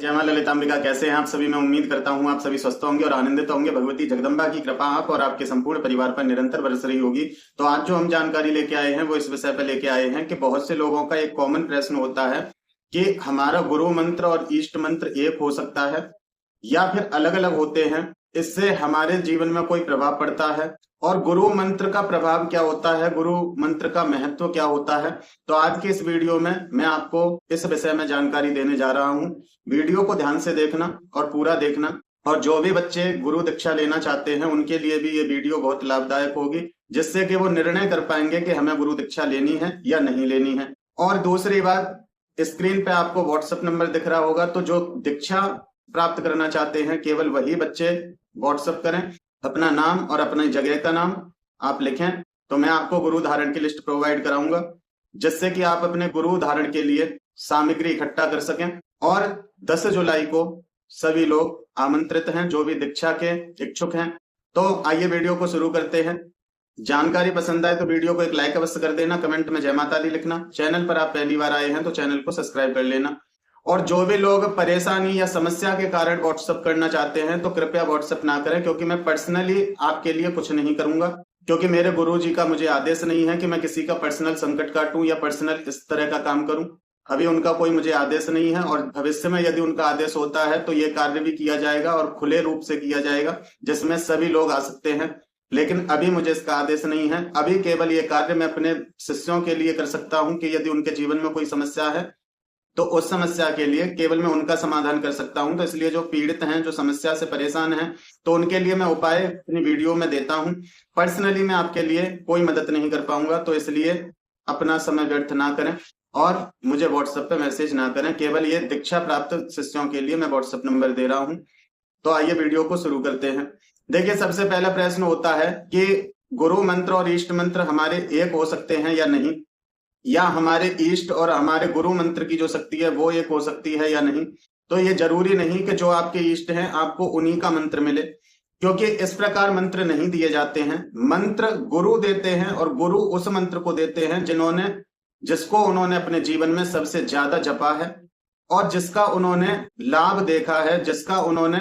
जय मां ललितांबिका। कैसे हैं आप सभी? मैं उम्मीद करता हूं आप सभी स्वस्थ होंगे और आनंदित होंगे। भगवती जगदम्बा की कृपा आप और आपके संपूर्ण परिवार पर निरंतर बरस रही होगी। तो आज जो हम जानकारी लेके आए हैं वो इस विषय पर लेके आए हैं कि बहुत से लोगों का एक कॉमन प्रश्न होता है कि हमारा गुरु मंत्र और इष्ट मंत्र एक हो सकता है या फिर अलग अलग होते हैं, इससे हमारे जीवन में कोई प्रभाव पड़ता है और गुरु मंत्र का प्रभाव क्या होता है, गुरु मंत्र का महत्व क्या होता है। तो आज के इस वीडियो में मैं आपको इस विषय में जानकारी देने जा रहा हूं। वीडियो को ध्यान से देखना और पूरा देखना, और जो भी बच्चे गुरु दीक्षा लेना चाहते हैं उनके लिए भी ये वीडियो बहुत लाभदायक होगी, जिससे कि वो निर्णय कर पाएंगे कि हमें गुरु दीक्षा लेनी है या नहीं लेनी है। और दूसरी बात, स्क्रीन पे आपको व्हाट्सएप नंबर दिख रहा होगा, तो जो दीक्षा प्राप्त करना चाहते हैं केवल वही बच्चे व्हाट्सएप करें। अपना नाम और अपनी जगह का नाम आप लिखें, तो मैं आपको गुरु धारण की लिस्ट प्रोवाइड कराऊंगा, जिससे कि आप अपने गुरु धारण के लिए सामग्री इकट्ठा कर सकें। और 10 जुलाई को सभी लोग आमंत्रित हैं जो भी दीक्षा के इच्छुक हैं। तो आइए वीडियो को शुरू करते हैं। जानकारी पसंद आए तो वीडियो को एक लाइक अवश्य कर देना, कमेंट में जय माता दी लिखना। चैनल पर आप पहली बार आए हैं तो चैनल को सब्सक्राइब कर लेना। और जो भी लोग परेशानी या समस्या के कारण व्हाट्सएप करना चाहते हैं तो कृपया व्हाट्सएप ना करें, क्योंकि मैं पर्सनली आपके लिए कुछ नहीं करूंगा, क्योंकि मेरे गुरुजी का मुझे आदेश नहीं है कि मैं किसी का पर्सनल संकट काटूं या पर्सनल इस तरह का काम करूं। अभी उनका कोई मुझे आदेश नहीं है, और भविष्य में यदि उनका आदेश होता है तो ये कार्य भी किया जाएगा और खुले रूप से किया जाएगा, जिसमें सभी लोग आ सकते हैं। लेकिन अभी मुझे इसका आदेश नहीं है। अभी केवल ये कार्य मैं अपने शिष्यों के लिए कर सकता हूं कि यदि उनके जीवन में कोई समस्या है तो उस समस्या के लिए केवल मैं उनका समाधान कर सकता हूं। तो इसलिए जो पीड़ित हैं, जो समस्या से परेशान हैं, तो उनके लिए मैं उपाय अपनी वीडियो में देता हूं। पर्सनली मैं आपके लिए कोई मदद नहीं कर पाऊंगा, तो इसलिए अपना समय व्यर्थ ना करें और मुझे व्हाट्सएप पे मैसेज ना करें। केवल ये दीक्षा प्राप्त शिष्यों के लिए मैं व्हाट्सएप नंबर दे रहा हूं। तो आइए वीडियो को शुरू करते हैं। देखिए, सबसे पहला प्रश्न होता है कि गुरु मंत्र और इष्ट मंत्र हमारे एक हो सकते हैं या नहीं, या हमारे इष्ट और हमारे गुरु मंत्र की जो शक्ति है वो एक हो सकती है या नहीं। तो ये जरूरी नहीं कि जो आपके इष्ट हैं आपको उन्हीं का मंत्र मिले, क्योंकि इस प्रकार मंत्र नहीं दिए जाते हैं। मंत्र गुरु देते हैं और गुरु उस मंत्र को देते हैं जिसको उन्होंने अपने जीवन में सबसे ज्यादा जपा है और जिसका उन्होंने लाभ देखा है, जिसका उन्होंने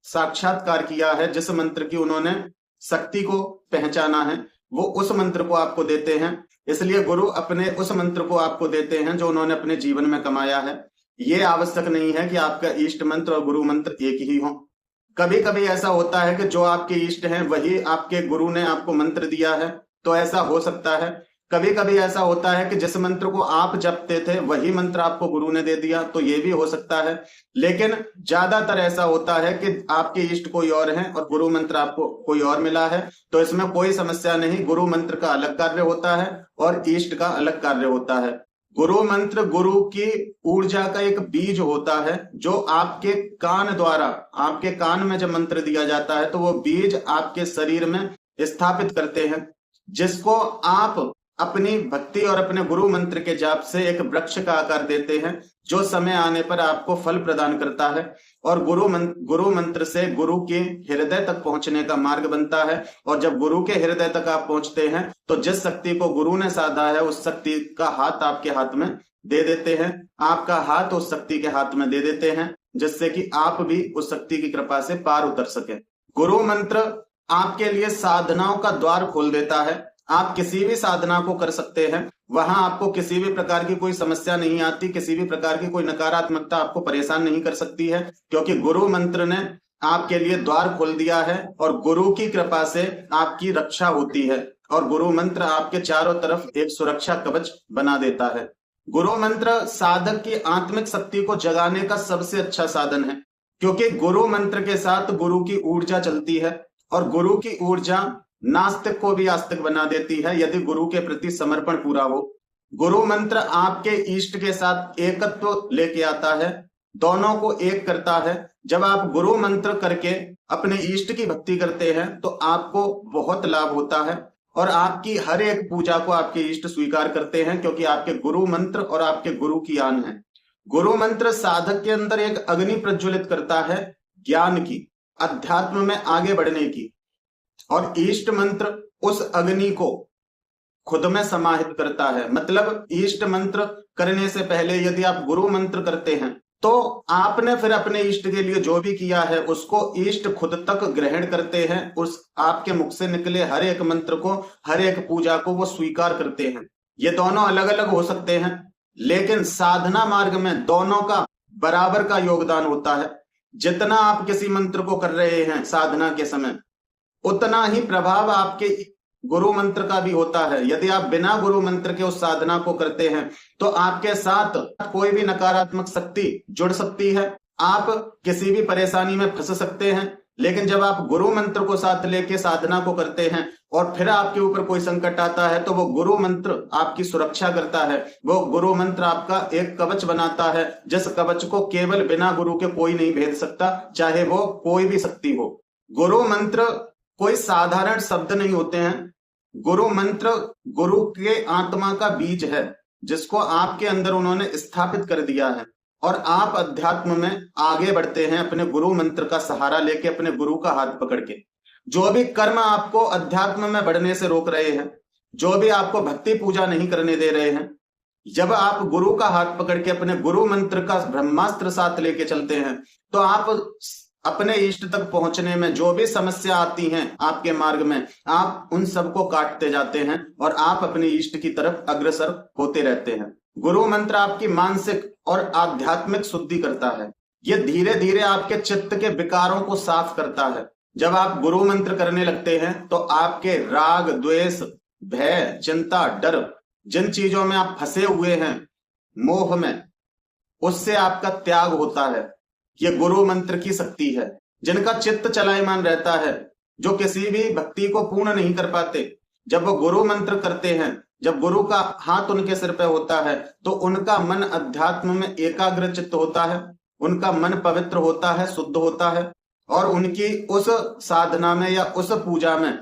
साक्षात्कार किया है, जिस मंत्र की उन्होंने शक्ति को पहचाना है, वो उस मंत्र को आपको देते हैं। इसलिए गुरु अपने उस मंत्र को आपको देते हैं जो उन्होंने अपने जीवन में कमाया है। ये आवश्यक नहीं है कि आपका इष्ट मंत्र और गुरु मंत्र एक ही हो। कभी कभी ऐसा होता है कि जो आपके इष्ट हैं वही आपके गुरु ने आपको मंत्र दिया है, तो ऐसा हो सकता है। कभी कभी ऐसा होता है कि जिस मंत्र को आप जपते थे वही मंत्र आपको गुरु ने दे दिया, तो ये भी हो सकता है। लेकिन ज्यादातर ऐसा होता है कि आपके इष्ट कोई और हैं और गुरु मंत्र आपको कोई और मिला है, तो इसमें कोई समस्या नहीं। गुरु मंत्र का अलग कार्य होता है और इष्ट का अलग कार्य होता है। गुरु मंत्र गुरु की ऊर्जा का एक बीज होता है, जो आपके कान द्वारा, आपके कान में जब मंत्र दिया जाता है तो वो बीज आपके शरीर में स्थापित करते हैं, जिसको आप अपनी भक्ति और अपने गुरु मंत्र के जाप से एक वृक्ष का आकार देते हैं, जो समय आने पर आपको फल प्रदान करता है और गुरु मंत्र से गुरु के हृदय तक पहुंचने का मार्ग बनता है। और जब गुरु के हृदय तक आप पहुंचते हैं तो जिस शक्ति को गुरु ने साधा है उस शक्ति का हाथ आपके हाथ में दे देते हैं, आपका हाथ उस शक्ति के हाथ में दे देते हैं, जिससे कि आप भी उस शक्ति की कृपा से पार उतर सके। गुरु मंत्र आपके लिए साधनाओं का द्वार खोल देता है। आप किसी भी साधना को कर सकते हैं, वहां आपको किसी भी प्रकार की कोई समस्या नहीं आती, किसी भी प्रकार की कोई नकारात्मकता आपको परेशान नहीं कर सकती है, क्योंकि गुरु मंत्र ने आपके लिए द्वार खोल दिया है और गुरु की कृपा से आपकी रक्षा होती है और गुरु मंत्र आपके चारों तरफ एक सुरक्षा कवच बना देता है। गुरु मंत्र साधक की आत्मिक शक्ति को जगाने का सबसे अच्छा साधन है, क्योंकि गुरु मंत्र के साथ गुरु की ऊर्जा चलती है और गुरु की ऊर्जा नास्तिक को भी आस्तिक बना देती है यदि गुरु के प्रति समर्पण पूरा हो। गुरु मंत्र आपके इष्ट के साथ एकत्व लेके आता है, दोनों को एक करता है। जब आप गुरु मंत्र करके अपने इष्ट की भक्ति करते हैं तो आपको बहुत लाभ होता है और आपकी हर एक पूजा को आपके इष्ट स्वीकार करते हैं, क्योंकि आपके गुरु मंत्र और आपके गुरु की आन है। गुरु मंत्र साधक के अंदर एक अग्नि प्रज्वलित करता है ज्ञान की, अध्यात्म में आगे बढ़ने की, और इष्ट मंत्र उस अग्नि को खुद में समाहित करता है। मतलब इष्ट मंत्र करने से पहले यदि आप गुरु मंत्र करते हैं तो आपने फिर अपने इष्ट के लिए जो भी किया है उसको इष्ट खुद तक ग्रहण करते हैं, उस आपके मुख से निकले हर एक मंत्र को, हर एक पूजा को वो स्वीकार करते हैं। ये दोनों अलग अलग हो सकते हैं, लेकिन साधना मार्ग में दोनों का बराबर का योगदान होता है। जितना आप किसी मंत्र को कर रहे हैं साधना के समय, उतना ही प्रभाव आपके गुरु मंत्र का भी होता है। यदि आप बिना गुरु मंत्र के उस साधना को करते हैं तो आपके साथ कोई भी नकारात्मक शक्ति जुड़ सकती है, आप किसी भी परेशानी में फंस सकते हैं। लेकिन जब आप गुरु मंत्र को साथ लेके साधना को करते हैं और फिर आपके ऊपर कोई संकट आता है तो वो गुरु मंत्र आपकी सुरक्षा करता है। वो गुरु मंत्र आपका एक कवच बनाता है, जिस कवच को केवल बिना गुरु के कोई नहीं भेद सकता, चाहे वो कोई भी शक्ति हो। गुरु मंत्र कोई साधारण शब्द नहीं होते हैं। गुरु मंत्र गुरु के आत्मा का बीज है, जिसको आपके अंदर उन्होंने स्थापित कर दिया है, और आप अध्यात्म में आगे बढ़ते हैं अपने गुरु मंत्र का सहारा लेके, अपने गुरु का हाथ पकड़ के। जो भी कर्म आपको अध्यात्म में बढ़ने से रोक रहे हैं, जो भी आपको भक्ति पूजा नहीं करने दे रहे हैं, जब आप गुरु का हाथ पकड़ के अपने गुरु मंत्र का ब्रह्मास्त्र साथ लेके चलते हैं तो आप अपने इष्ट तक पहुंचने में जो भी समस्या आती हैं आपके मार्ग में, आप उन सबको काटते जाते हैं और आप अपने इष्ट की तरफ अग्रसर होते रहते हैं। गुरु मंत्र आपकी मानसिक और आध्यात्मिक शुद्धि करता है। यह धीरे धीरे आपके चित्त के विकारों को साफ करता है। जब आप गुरु मंत्र करने लगते हैं तो आपके राग, द्वेष, भय, चिंता, डर, जिन चीजों में आप फंसे हुए हैं मोह में, उससे आपका त्याग होता है। ये गुरु मंत्र की शक्ति है। जिनका चित्त चलायमान रहता है, जो किसी भी भक्ति को पूर्ण नहीं कर पाते, जब वो गुरु मंत्र करते हैं, जब गुरु का हाथ उनके सिर पे होता है तो उनका मन अध्यात्म में एकाग्र चित्त होता है, उनका मन पवित्र होता है, शुद्ध होता है, और उनकी उस साधना में या उस पूजा में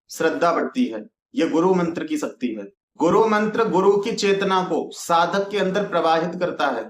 श्रद्धा बढ़ती है। ये गुरु मंत्र की शक्ति है। गुरु मंत्र गुरु की चेतना को साधक के अंदर प्रवाहित करता है।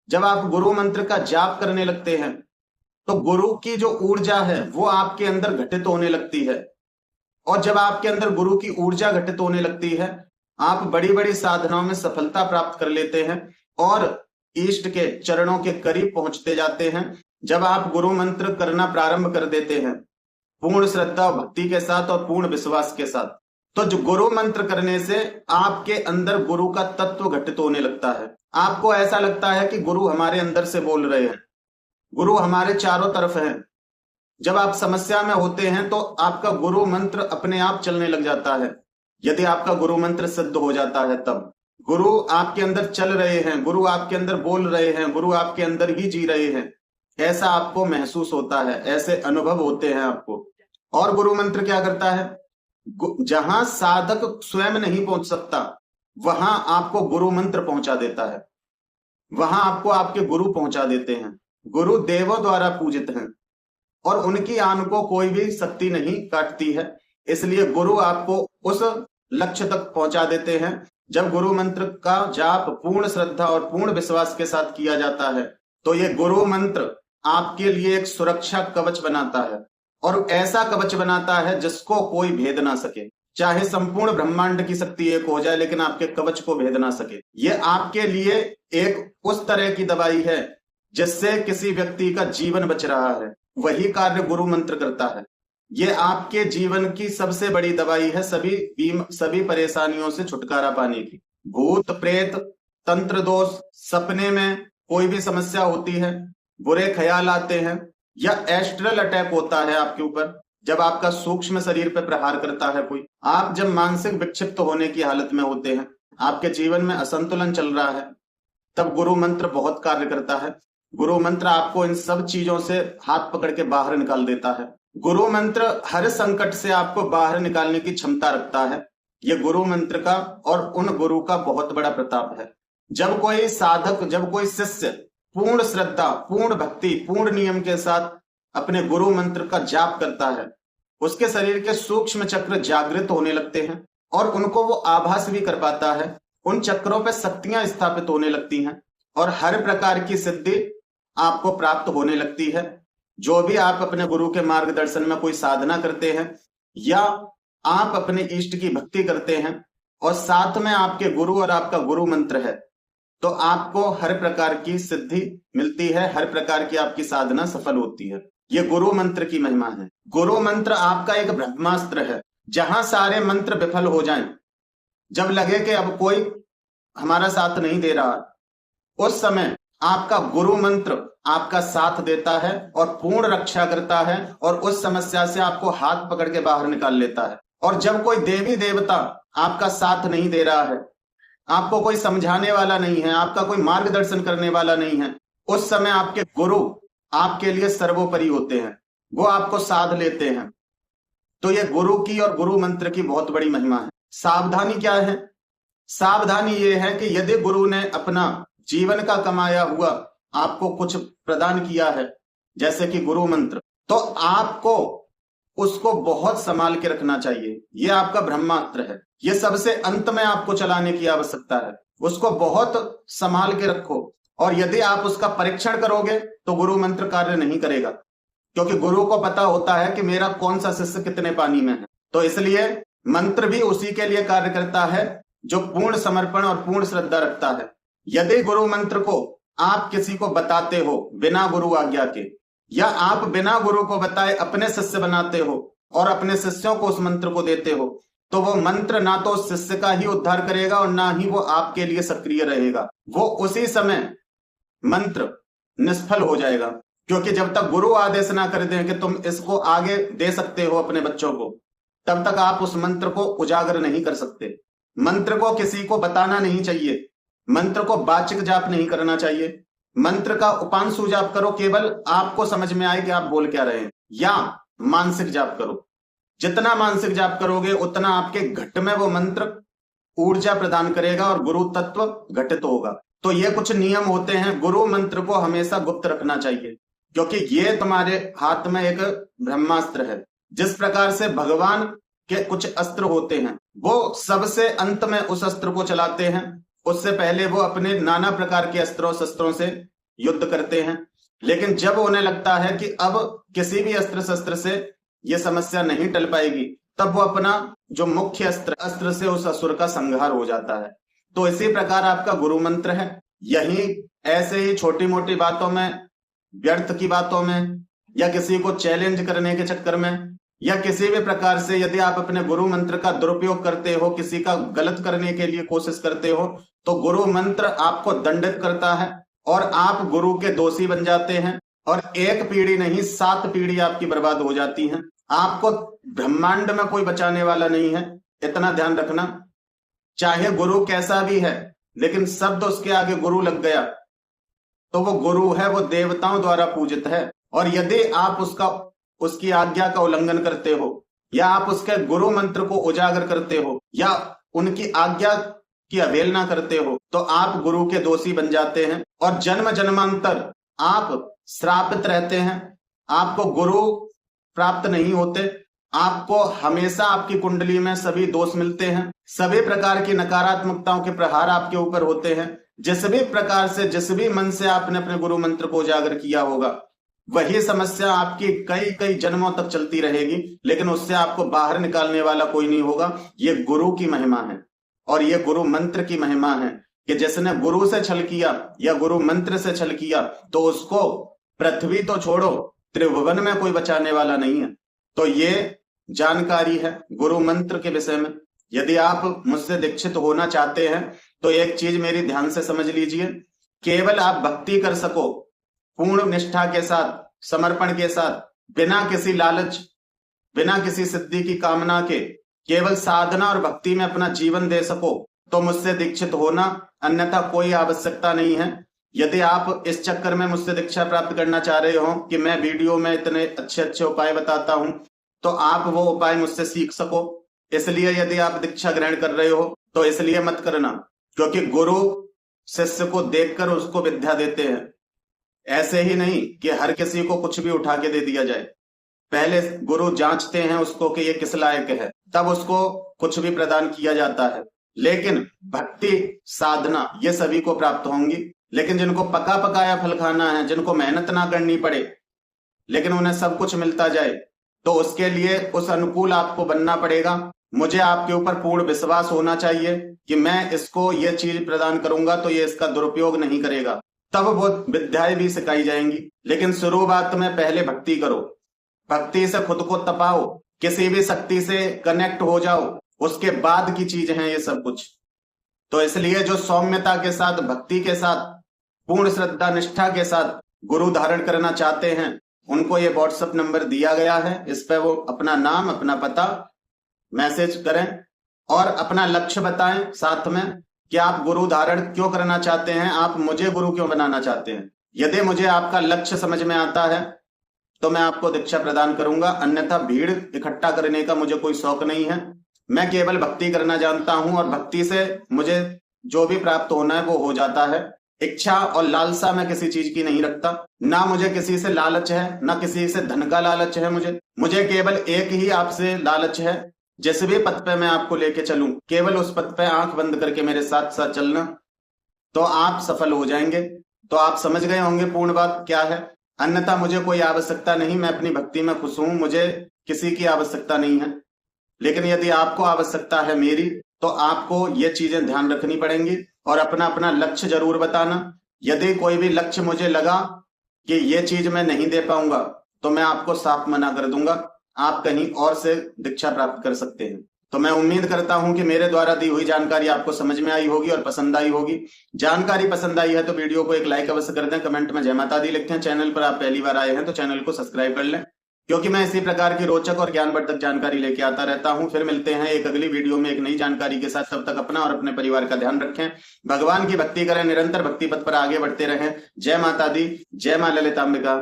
जब आप गुरु मंत्र का जाप करने लगते हैं तो गुरु की जो ऊर्जा है वो आपके अंदर घटित होने लगती है, और जब आपके अंदर गुरु की ऊर्जा घटित होने लगती है, आप बड़ी बड़ी साधनाओं में सफलता प्राप्त कर लेते हैं और इष्ट के चरणों के करीब पहुंचते जाते हैं। जब आप गुरु मंत्र करना प्रारंभ कर देते हैं पूर्ण श्रद्धा और भक्ति के साथ और पूर्ण विश्वास के साथ, तो जो गुरु मंत्र करने से आपके अंदर गुरु का तत्व घटित होने लगता है। आपको ऐसा लगता है कि गुरु हमारे अंदर से बोल रहे हैं, गुरु हमारे चारों तरफ हैं। जब आप समस्या में होते हैं तो आपका गुरु मंत्र अपने आप चलने लग जाता है। यदि आपका गुरु मंत्र सिद्ध हो जाता है तब गुरु आपके अंदर चल रहे हैं, गुरु आपके अंदर बोल रहे हैं, गुरु आपके अंदर ही जी रहे हैं, ऐसा आपको महसूस होता है, ऐसे अनुभव होते हैं आपको। और गुरु मंत्र क्या करता है, जहां साधक स्वयं नहीं पहुंच सकता वहां आपको गुरु मंत्र पहुंचा देता है, वहां आपको आपके गुरु पहुंचा देते हैं। गुरु देवों द्वारा पूजित हैं और उनकी आन को कोई भी शक्ति नहीं काटती है, इसलिए गुरु आपको उस लक्ष्य तक पहुंचा देते हैं। जब गुरु मंत्र का जाप पूर्ण श्रद्धा और पूर्ण विश्वास के साथ किया जाता है तो ये गुरु मंत्र आपके लिए एक सुरक्षा कवच बनाता है, और ऐसा कवच बनाता है जिसको कोई भेद ना सके। चाहे संपूर्ण ब्रह्मांड की शक्ति एक हो जाए लेकिन आपके कवच को भेद ना सके। ये आपके लिए एक उस तरह की दवाई है जिससे किसी व्यक्ति का जीवन बच रहा है। वही कार्य गुरु मंत्र करता है। ये आपके जीवन की सबसे बड़ी दवाई है, सभी परेशानियों से छुटकारा पाने की। भूत प्रेत, तंत्र दोष, सपने में कोई भी समस्या होती है, बुरे ख्याल आते हैं, या एस्ट्रल अटैक होता है आपके ऊपर, जब आपका सूक्ष्म शरीर पर प्रहार करता है कोई, आप जब मानसिक विक्षिप्त होने की हालत में होते हैं, आपके जीवन में असंतुलन चल रहा है, तब गुरु मंत्र बहुत कार्य करता है। गुरु मंत्र आपको इन सब चीजों से हाथ पकड़ के बाहर निकाल देता है। गुरु मंत्र हर संकट से आपको बाहर निकालने की क्षमता रखता है। यह गुरु मंत्र का और उन गुरु का बहुत बड़ा प्रताप है। जब कोई साधक, जब कोई शिष्य पूर्ण श्रद्धा, पूर्ण भक्ति, पूर्ण नियम के साथ अपने गुरु मंत्र का जाप करता है, उसके शरीर के सूक्ष्म चक्र जागृत होने लगते हैं और उनको वो आभास भी कर पाता है। उन चक्रों पे शक्तियां स्थापित होने लगती हैं और हर प्रकार की सिद्धि आपको प्राप्त होने लगती है। जो भी आप अपने गुरु के मार्गदर्शन में कोई साधना करते हैं या आप अपने इष्ट की भक्ति करते हैं और साथ में आपके गुरु और आपका गुरु मंत्र है, तो आपको हर प्रकार की सिद्धि मिलती है, हर प्रकार की आपकी साधना सफल होती है। ये गुरु मंत्र की महिमा है। गुरु मंत्र आपका एक ब्रह्मास्त्र है। जहां सारे मंत्र विफल हो जाएं, जब लगे कि अब कोई हमारा साथ नहीं दे रहा, उस समय आपका गुरु मंत्र आपका साथ देता है और पूर्ण रक्षा करता है और उस समस्या से आपको हाथ पकड़ के बाहर निकाल लेता है। और जब कोई देवी देवता आपका साथ नहीं दे रहा है, आपको कोई समझाने वाला नहीं है, आपका कोई मार्गदर्शन करने वाला नहीं है, उस समय आपके गुरु आपके लिए सर्वोपरि होते हैं, वो आपको साध लेते हैं। तो ये गुरु की और गुरु मंत्र की बहुत बड़ी महिमा है। सावधानी क्या है? सावधानी ये है कि यदि गुरु ने अपना जीवन का कमाया हुआ आपको कुछ प्रदान किया है, जैसे कि गुरु मंत्र, तो आपको उसको बहुत संभाल के रखना चाहिए। यह आपका ब्रह्मास्त्र है, यह सबसे अंत में आपको चलाने की आवश्यकता है। उसको बहुत संभाल के रखो, और यदि आप उसका परीक्षण करोगे तो गुरु मंत्र कार्य नहीं करेगा, क्योंकि गुरु को पता होता है कि मेरा कौन सा शिष्य कितने पानी में है। तो इसलिए मंत्र भी उसी के लिए कार्य करता है जो पूर्ण समर्पण और पूर्ण श्रद्धा रखता है। यदि गुरु मंत्र को आप किसी को बताते हो बिना गुरु आज्ञा के, या आप बिना गुरु को बताए अपने शिष्य बनाते हो और अपने शिष्यों को उस मंत्र को देते हो, तो वो मंत्र ना तो उस शिष्य का ही उद्धार करेगा और ना ही वो आपके लिए सक्रिय रहेगा। वो उसी समय मंत्र निष्फल हो जाएगा, क्योंकि जब तक गुरु आदेश ना कर दें कि तुम इसको आगे दे सकते हो अपने बच्चों को, तब तक आप उस मंत्र को उजागर नहीं कर सकते। मंत्र को किसी को बताना नहीं चाहिए, मंत्र को वाचिक जाप नहीं करना चाहिए, मंत्र का उपांशु जाप करो, केवल आपको समझ में आए कि आप बोल क्या रहे हैं, या मानसिक जाप करो। जितना मानसिक जाप करोगे उतना आपके घट में वो मंत्र ऊर्जा प्रदान करेगा और गुरु तत्व घटित होगा। तो ये कुछ नियम होते हैं। गुरु मंत्र को हमेशा गुप्त रखना चाहिए, क्योंकि ये तुम्हारे हाथ में एक ब्रह्मास्त्र है। जिस प्रकार से भगवान के कुछ अस्त्र होते हैं, वो सबसे अंत में उस अस्त्र को चलाते हैं, उससे पहले वो अपने नाना प्रकार के अस्त्रों शस्त्रों से युद्ध करते हैं। लेकिन जब उन्हें लगता है कि अब किसी भी अस्त्र शस्त्र से ये समस्या नहीं टल पाएगी, तब वो अपना जो मुख्य अस्त्र से उस असुर का संहार हो जाता है। तो इसी प्रकार आपका गुरु मंत्र है। यही ऐसे ही छोटी मोटी बातों में, व्यर्थ की बातों में, या किसी को चैलेंज करने के चक्कर में, या किसी भी प्रकार से यदि आप अपने गुरु मंत्र का दुरुपयोग करते हो, किसी का गलत करने के लिए कोशिश करते हो, तो गुरु मंत्र आपको दंडित करता है और आप गुरु के दोषी बन जाते हैं। और एक पीढ़ी नहीं 7 पीढ़ी आपकी बर्बाद हो जाती हैं। आपको ब्रह्मांड में कोई बचाने वाला नहीं है, इतना ध्यान रखना। चाहे गुरु कैसा भी है, लेकिन शब्द उसके आगे गुरु लग गया तो वो गुरु है, वो देवताओं द्वारा पूजित है। और यदि आप उसकी आज्ञा का उल्लंघन करते हो, या आप उसके गुरु मंत्र को उजागर करते हो, या उनकी आज्ञा की अवहेलना करते हो, तो आप गुरु के दोषी बन जाते हैं और जन्म जन्मांतर आप श्रापित रहते हैं। आपको गुरु प्राप्त नहीं होते, आपको हमेशा आपकी कुंडली में सभी दोष मिलते हैं, सभी प्रकार की नकारात्मकताओं के प्रहार आपके ऊपर होते हैं। जिस भी प्रकार से, जिस भी मन से आपने अपने गुरु मंत्र को उजागर किया होगा, वही समस्या आपकी कई कई जन्मों तक चलती रहेगी, लेकिन उससे आपको बाहर निकालने वाला कोई नहीं होगा। ये गुरु की महिमा है और ये गुरु मंत्र की महिमा है कि जिसने गुरु से छल किया या गुरु मंत्र से छल किया, तो उसको पृथ्वी तो छोड़ो, त्रिभुवन में कोई बचाने वाला नहीं है। तो ये जानकारी है गुरु मंत्र के विषय में। यदि आप मुझसे दीक्षित होना चाहते हैं तो एक चीज मेरी ध्यान से समझ लीजिए, केवल आप भक्ति कर सको पूर्ण निष्ठा के साथ, समर्पण के साथ, बिना किसी लालच, बिना किसी सिद्धि की कामना के, केवल साधना और भक्ति में अपना जीवन दे सको, तो मुझसे दीक्षित होना, अन्यथा कोई आवश्यकता नहीं है। यदि आप इस चक्कर में मुझसे दीक्षा प्राप्त करना चाह रहे हो कि मैं वीडियो में इतने अच्छे अच्छे उपाय बताता हूं, तो आप वो उपाय मुझसे सीख सको। इसलिए यदि आप दीक्षा ग्रहण कर रहे हो तो इसलिए मत करना, क्योंकि गुरु शिष्य को देखकर उसको विद्या देते हैं। ऐसे ही नहीं कि हर किसी को कुछ भी उठा के दे दिया जाए। पहले गुरु जांचते हैं उसको कि ये किस लायक है, तब उसको कुछ भी प्रदान किया जाता है। लेकिन भक्ति, साधना ये सभी को प्राप्त होंगी, लेकिन जिनको पका पकाया फल खाना है, जिनको मेहनत ना करनी पड़े लेकिन उन्हें सब कुछ मिलता जाए, तो उसके लिए उस अनुकूल आपको बनना पड़ेगा। मुझे आपके ऊपर पूर्ण विश्वास होना चाहिए कि मैं इसको ये चीज प्रदान करूंगा तो ये इसका दुरुपयोग नहीं करेगा। तब वो विद्याएं भी सिखाई जाएंगी। लेकिन शुरुआत में पहले भक्ति करो, भक्ति से खुद को तपाओ, किसी भी शक्ति से कनेक्ट हो जाओ, उसके बाद की चीज है ये सब कुछ। तो इसलिए जो सौम्यता के साथ, भक्ति के साथ, पूर्ण श्रद्धा निष्ठा के साथ गुरु धारण करना चाहते हैं, उनको ये व्हाट्सएप नंबर दिया गया है। इस पे वो अपना नाम, अपना पता मैसेज करें और अपना लक्ष्य बताएं साथ में कि आप गुरु धारण क्यों करना चाहते हैं, आप मुझे गुरु क्यों बनाना चाहते हैं। यदि मुझे आपका लक्ष्य समझ में आता है तो मैं आपको दीक्षा प्रदान करूंगा, अन्यथा भीड़ इकट्ठा करने का मुझे कोई शौक नहीं है। मैं केवल भक्ति करना जानता हूं और भक्ति से मुझे जो भी प्राप्त होना है वो हो जाता है। इच्छा और लालसा मैं किसी चीज की नहीं रखता, ना मुझे किसी से लालच है, ना किसी से धन का लालच है। मुझे केवल एक ही आपसे लालच है, जिस भी पथ पे मैं आपको लेके चलूं, केवल उस पथ पे आंख बंद करके मेरे साथ साथ चलना, तो आप सफल हो जाएंगे। तो आप समझ गए होंगे पूर्ण बात क्या है। अन्यथा मुझे कोई आवश्यकता नहीं, मैं अपनी भक्ति में खुश हूं, मुझे किसी की आवश्यकता नहीं है। लेकिन यदि आपको आवश्यकता है मेरी, तो आपको ये चीजें ध्यान रखनी पड़ेंगी और अपना अपना लक्ष्य जरूर बताना। यदि कोई भी लक्ष्य मुझे लगा कि ये चीज मैं नहीं दे पाऊंगा तो मैं आपको साफ मना कर दूंगा, आप कहीं और से दीक्षा प्राप्त कर सकते हैं। तो मैं उम्मीद करता हूं कि मेरे द्वारा दी हुई जानकारी आपको समझ में आई होगी और पसंद आई होगी। जानकारी पसंद आई है तो वीडियो को एक लाइक अवश्य कर दें, कमेंट में जय माता दी लिखें। चैनल पर आप पहली बार आए हैं तो चैनल को सब्सक्राइब कर लें, क्योंकि मैं इसी प्रकार की रोचक और ज्ञानवर्धक जानकारी लेके आता रहता हूं। फिर मिलते हैं एक अगली वीडियो में एक नई जानकारी के साथ। तब तक अपना और अपने परिवार का ध्यान रखें, भगवान की भक्ति करें, निरंतर भक्ति पथ पर आगे बढ़ते रहें। जय माता दी, जय मां ललितांबिका।